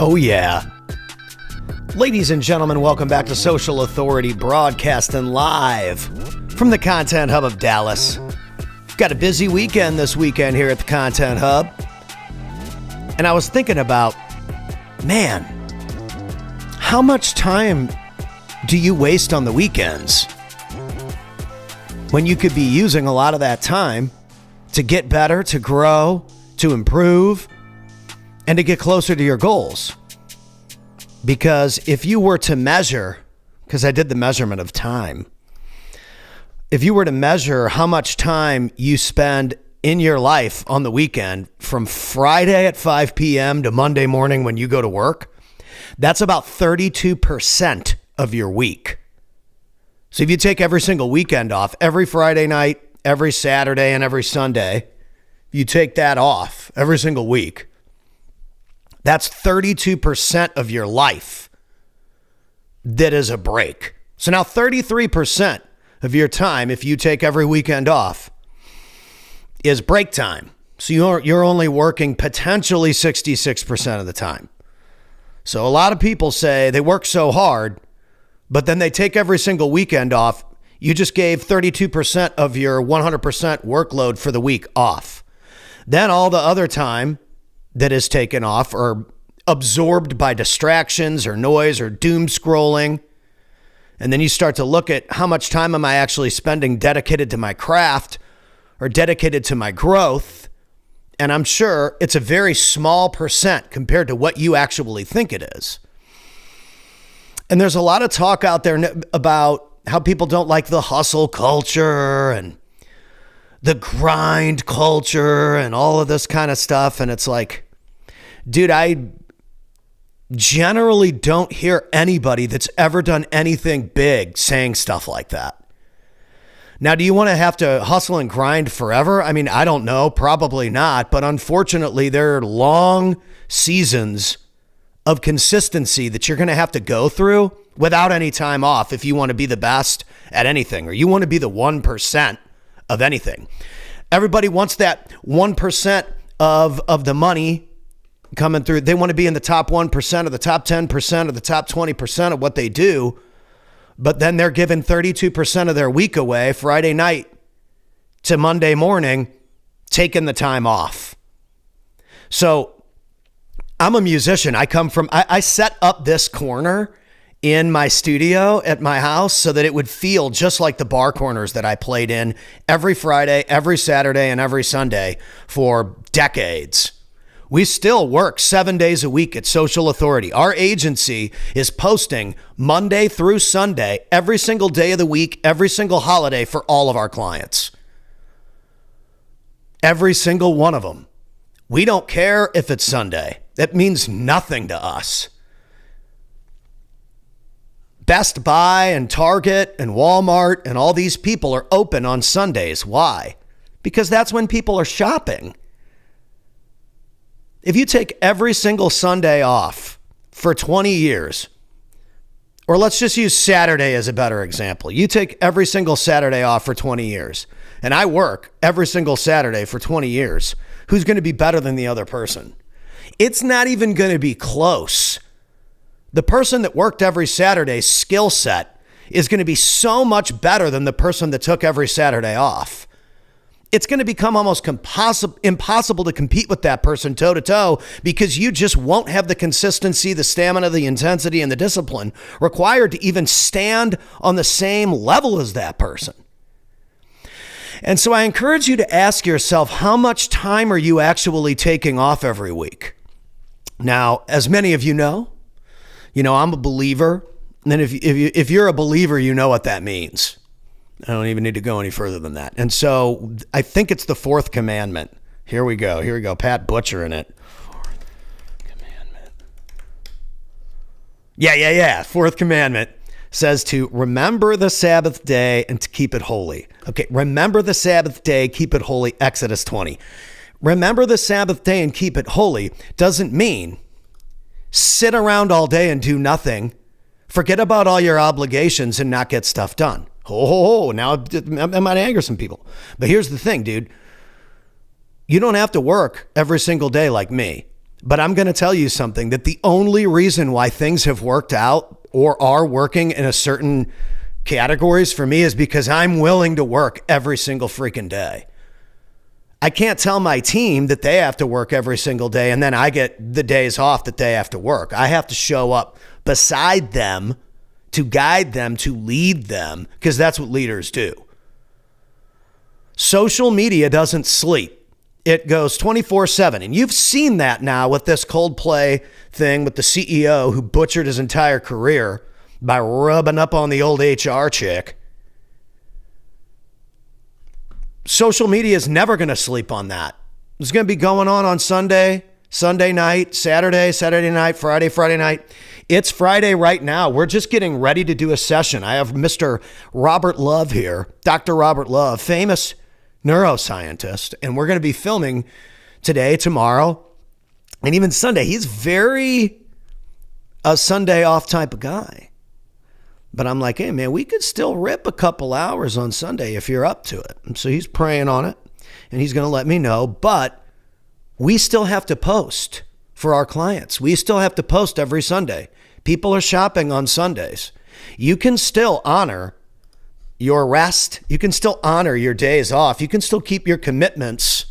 Oh, yeah. Ladies and gentlemen, welcome back to Social Authority, broadcasting live from the Content Hub of Dallas. Got a busy weekend this weekend here at the Content Hub. And I was thinking about, man, how much time do you waste on the weekends when you could be using a lot of that time to get better, to grow, to improve, and to get closer to your goals? Because if you were to measure, because I did the measurement of time, if you were to measure how much time you spend in your life on the weekend from Friday at 5 p.m. to Monday morning when you go to work, that's about 32% of your week. So if you take every single weekend off, every Friday night, every Saturday, and every Sunday, you take that off every single week, that's 32% of your life that is a break. So now 33% of your time, if you take every weekend off, is break time. So you're only working potentially 66% of the time. So a lot of people say they work so hard, but then they take every single weekend off. You just gave 32% of your 100% workload for the week off. Then all the other time that is taken off or absorbed by distractions or noise or doom scrolling. And then you start to look at how much time am I actually spending dedicated to my craft or dedicated to my growth. And I'm sure it's a very small percent compared to what you actually think it is. And there's a lot of talk out there about how people don't like the hustle culture and the grind culture and all of this kind of stuff. And it's like, dude, I generally don't hear anybody that's ever done anything big saying stuff like that. Now, do you want to have to hustle and grind forever? I mean, I don't know, probably not. But unfortunately, there are long seasons of consistency that you're going to have to go through without any time off if you want to be the best at anything, or you want to be the 1% of anything. Everybody wants that 1% of the money coming through. They want to be in the top 1% or the top 10% or the top 20% of what they do. But then they're giving 32% of their week away Friday night to Monday morning, taking the time off. So I'm a musician. I set up this corner in my studio at my house so that it would feel just like the bar corners that I played in every Friday, every Saturday, and every Sunday for decades. We still work 7 days a week at Social Authority. Our agency is posting Monday through Sunday, every single day of the week, every single holiday for all of our clients. Every single one of them. We don't care if it's Sunday. That means nothing to us. Best Buy and Target and Walmart and all these people are open on Sundays. Why? Because that's when people are shopping. If you take every single Sunday off for 20 years, or let's just use Saturday as a better example. You take every single Saturday off for 20 years, and I work every single Saturday for 20 years. Who's going to be better than the other person? It's not even going to be close. The person that worked every Saturday's skill set is going to be so much better than the person that took every Saturday off. It's going to become almost impossible to compete with that person toe to toe because you just won't have the consistency, the stamina, the intensity, and the discipline required to even stand on the same level as that person. And so I encourage you to ask yourself, how much time are you actually taking off every week? Now, as many of you know, I'm a believer. And if you're a believer, you know what that means. I don't even need to go any further than that. And so I think it's the fourth commandment. Here we go. Pat Butcher in it. Fourth commandment. Yeah. Fourth commandment says to remember the Sabbath day and to keep it holy. Okay, remember the Sabbath day, keep it holy, Exodus 20. Remember the Sabbath day and keep it holy doesn't mean sit around all day and do nothing, forget about all your obligations and not get stuff done. Now I might anger some people. But here's the thing, dude. You don't have to work every single day like me. But I'm going to tell you something, that the only reason why things have worked out or are working in a certain categories for me is because I'm willing to work every single freaking day. I can't tell my team that they have to work every single day and then I get the days off that they have to work. I have to show up beside them to guide them, to lead them, because that's what leaders do. Social media doesn't sleep. It goes 24/7. And you've seen that now with this Coldplay thing with the CEO who butchered his entire career by rubbing up on the old HR chick. Social media is never going to sleep on that. It's going to be going on Sunday, Sunday night, Saturday night, Friday night. It's Friday right now. We're just getting ready to do a session. I have Mr. Robert Love here, Dr. Robert Love, famous neuroscientist, and we're going to be filming today, tomorrow, and even Sunday. He's very a Sunday off type of guy. But I'm like, hey, man, we could still rip a couple hours on Sunday if you're up to it. And so he's praying on it, and he's going to let me know. But we still have to post for our clients. We still have to post every Sunday. People are shopping on Sundays. You can still honor your rest. You can still honor your days off. You can still keep your commitments,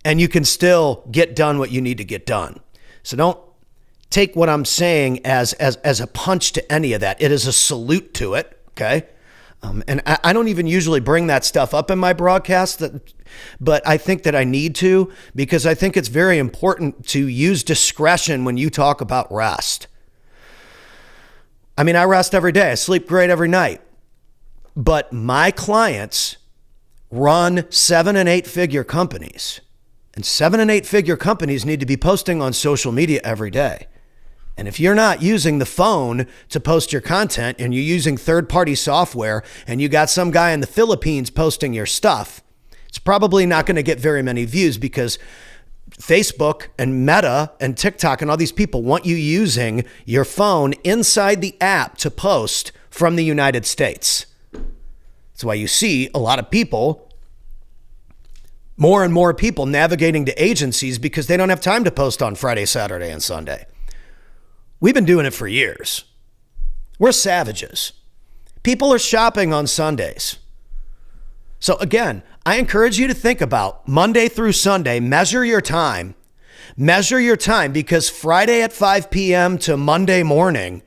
and you can still get done what you need to get done. So don't take what I'm saying as a punch to any of that. It is a salute to it, okay? And I don't even usually bring that stuff up in my broadcast, but I think that I need to, because I think it's very important to use discretion when you talk about rest. I mean, I rest every day. I sleep great every night. But my clients run 7- and 8-figure companies. And 7- and 8-figure companies need to be posting on social media every day. And if you're not using the phone to post your content and you're using third-party software and you got some guy in the Philippines posting your stuff, it's probably not going to get very many views because Facebook and Meta and TikTok and all these people want you using your phone inside the app to post from the United States. That's why you see a lot of people, more and more people navigating to agencies because they don't have time to post on Friday, Saturday, and Sunday. We've been doing it for years. We're savages. People are shopping on Sundays. So again, I encourage you to think about Monday through Sunday, measure your time. Measure your time, because Friday at 5 p.m. to Monday morning,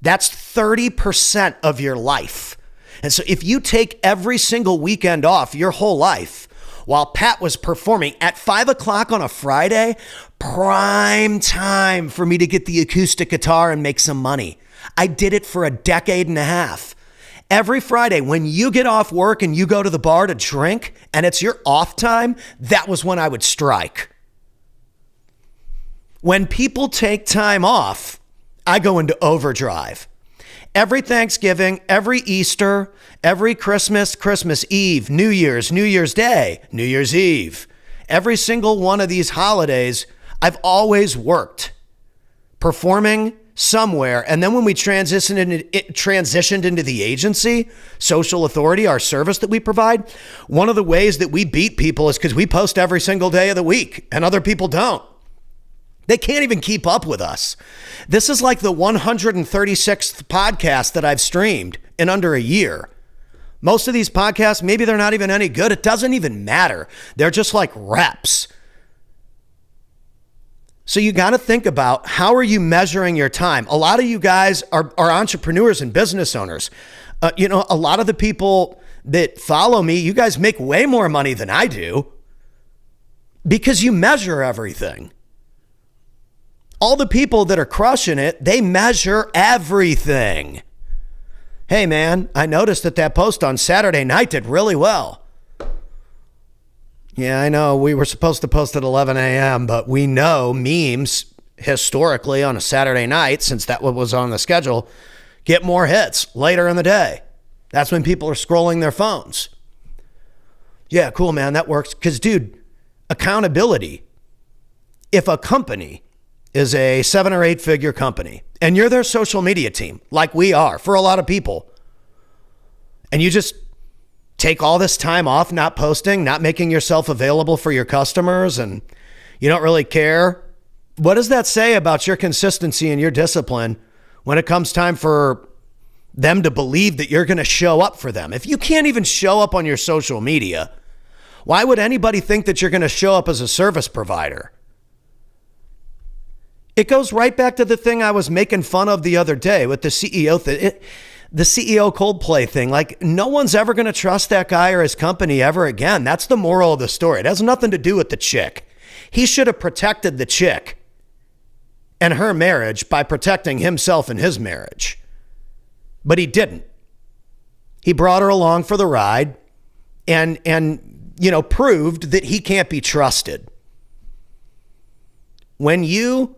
that's 30% of your life. And so if you take every single weekend off your whole life, while Pat was performing at 5 o'clock on a Friday, prime time for me to get the acoustic guitar and make some money. I did it for a decade and a half. Every Friday, when you get off work and you go to the bar to drink and it's your off time, that was when I would strike. When people take time off, I go into overdrive. Every Thanksgiving, every Easter, every Christmas, Christmas Eve, New Year's Day, New Year's Eve, every single one of these holidays, I've always worked, performing somewhere. And then when we transitioned into the agency, Social Authority, our service that we provide, one of the ways that we beat people is because we post every single day of the week and other people don't. They can't even keep up with us. This is like the 136th podcast that I've streamed in under a year. Most of these podcasts, maybe they're not even any good. It doesn't even matter. They're just like reps. So you got to think about, how are you measuring your time? A lot of you guys are entrepreneurs and business owners. A lot of the people that follow me, you guys make way more money than I do because you measure everything. All the people that are crushing it, they measure everything. Hey man, I noticed that post on Saturday night did really well. Yeah, I know we were supposed to post at 11 a.m., but we know memes historically on a Saturday night, since that was on the schedule, get more hits later in the day. That's when people are scrolling their phones. Yeah, cool, man, that works. Because, dude, accountability. If a company is a 7 or 8 figure company and you're their social media team, like we are for a lot of people, and you just take all this time off, not posting, not making yourself available for your customers, and you don't really care What does that say about your consistency and your discipline when it comes time for them to believe that you're going to show up for them? If you can't even show up on your social media, why would anybody think that you're going to show up as a service provider? It goes right back to the thing I was making fun of the other day with the CEO thing, the CEO Coldplay thing. Like, no one's ever going to trust that guy or his company ever again. That's the moral of the story. It has nothing to do with the chick. He should have protected the chick and her marriage by protecting himself and his marriage. But he didn't. He brought her along for the ride and proved that he can't be trusted. When you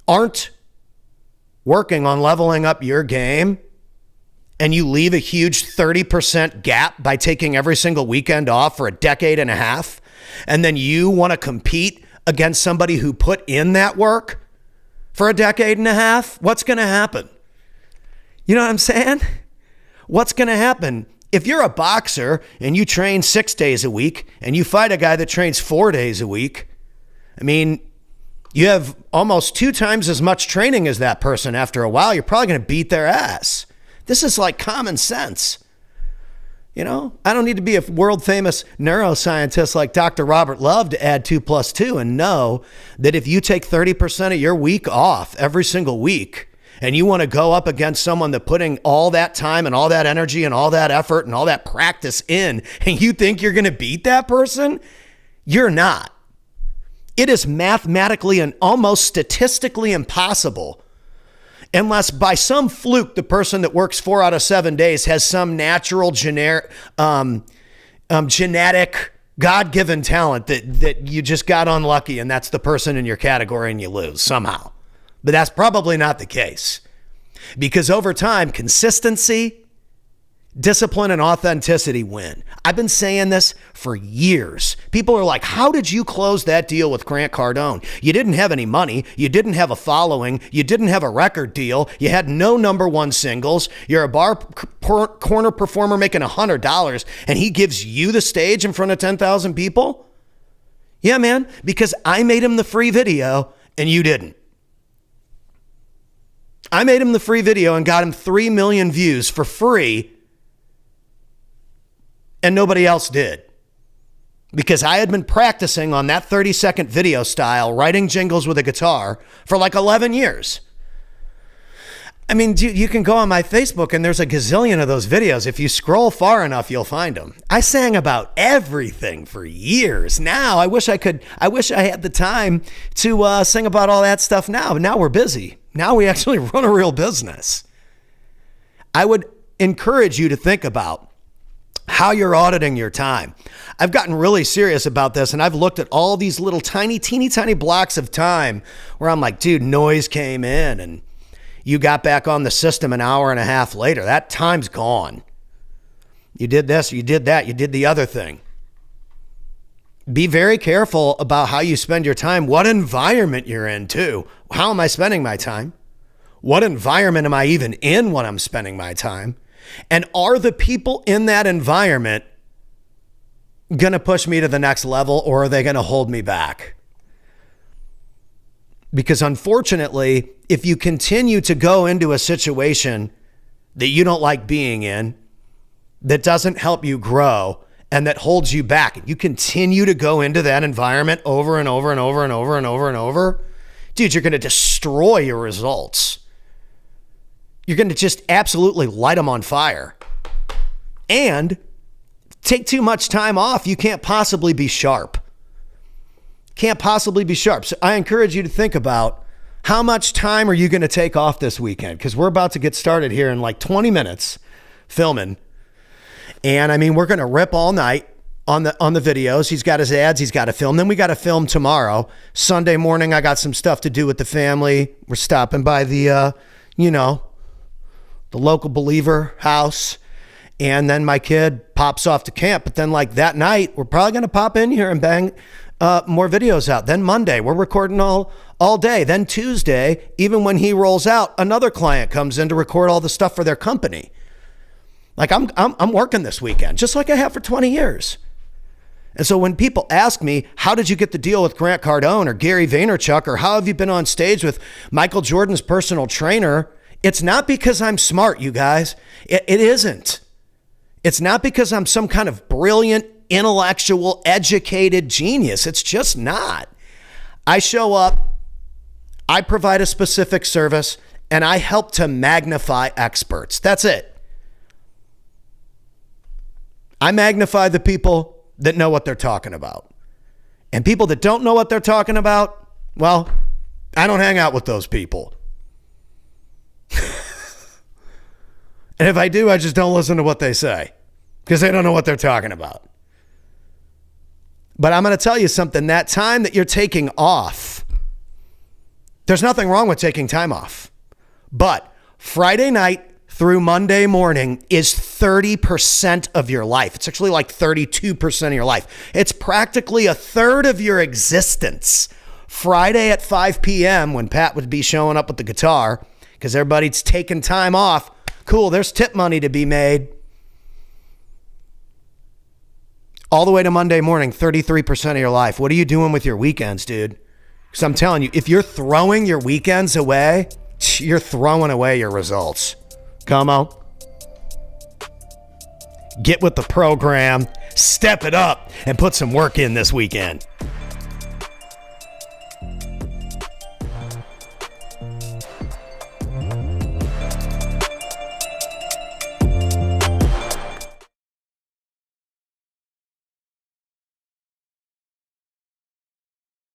aren't working on leveling up your game and you leave a huge 30% gap by taking every single weekend off for a decade and a half, and then you want to compete against somebody who put in that work for a decade and a half, what's going to happen? You know what I'm saying? What's going to happen? If you're a boxer and you train 6 days a week and you fight a guy that trains 4 days a week, I mean, you have almost 2 times as much training as that person. After a while, you're probably going to beat their ass. This is like common sense. You know, I don't need to be a world famous neuroscientist like Dr. Robert Love to add 2 + 2 and know that if you take 30% of your week off every single week and you want to go up against someone that putting all that time and all that energy and all that effort and all that practice in, and you think you're going to beat that person, you're not. It is mathematically and almost statistically impossible unless by some fluke, the person that works 4 out of 7 days has some natural genetic God-given talent that you just got unlucky and that's the person in your category and you lose somehow. But that's probably not the case because over time, consistency, discipline, and authenticity win. I've been saying this for years. People are like, how did you close that deal with Grant Cardone? You didn't have any money. You didn't have a following. You didn't have a record deal. You had no #1 singles. You're a bar corner performer making $100 and he gives you the stage in front of 10,000 people? Yeah, man, because I made him the free video and you didn't. I made him the free video and got him 3 million views for free and nobody else did because I had been practicing on that 30-second video style, writing jingles with a guitar for like 11 years. I mean, you can go on my Facebook and there's a gazillion of those videos. If you scroll far enough, you'll find them. I sang about everything for years. Now, I wish I had the time to sing about all that stuff now, but now we're busy. Now we actually run a real business. I would encourage you to think about how you're auditing your time. I've gotten really serious about this and I've looked at all these little teeny tiny blocks of time where I'm like, dude, noise came in and you got back on the system an hour and a half later. That time's gone. You did this, you did that, you did the other thing. Be very careful about how you spend your time, what environment you're in too. How am I spending my time? What environment am I even in when I'm spending my time? And are the people in that environment going to push me to the next level or are they going to hold me back? Because unfortunately, if you continue to go into a situation that you don't like being in, that doesn't help you grow and that holds you back, and you continue to go into that environment over and over and over and over and over and over, dude, you're going to destroy your results. You're going to just absolutely light them on fire. And take too much time off, you can't possibly be sharp. Can't possibly be sharp. So I encourage you to think about how much time are you going to take off this weekend? Because we're about to get started here in like 20 minutes filming. And I mean, we're going to rip all night on the videos. He's got his ads. He's got to film. Then we got to film tomorrow. Sunday morning, I got some stuff to do with the family. We're stopping by the local Believer house. And then my kid pops off to camp. But then like that night, we're probably going to pop in here and bang more videos out. Then Monday, we're recording all day. Then Tuesday, even when he rolls out, another client comes in to record all the stuff for their company. Like I'm working this weekend, just like I have for 20 years. And so when people ask me, how did you get the deal with Grant Cardone or Gary Vaynerchuk, or how have you been on stage with Michael Jordan's personal trainer? It's not because I'm smart, you guys. It isn't. It's not because I'm some kind of brilliant, intellectual, educated genius. It's just not. I show up, I provide a specific service, and I help to magnify experts. That's it. I magnify the people that know what they're talking about. And people that don't know what they're talking about, well, I don't hang out with those people. And if I do, I just don't listen to what they say because they don't know what they're talking about. But I'm going to tell you something. That time that you're taking off, there's nothing wrong with taking time off. But Friday night through Monday morning is 30% of your life. It's actually like 32% of your life. It's practically a third of your existence. Friday at 5 p.m. when Pat would be showing up with the guitar because everybody's taking time off. Cool, there's tip money to be made. All the way to Monday morning, 33% of your life. What are you doing with your weekends, dude? Because I'm telling you, if you're throwing your weekends away, you're throwing away your results. Come on. Get with the program, step it up, and put some work in this weekend.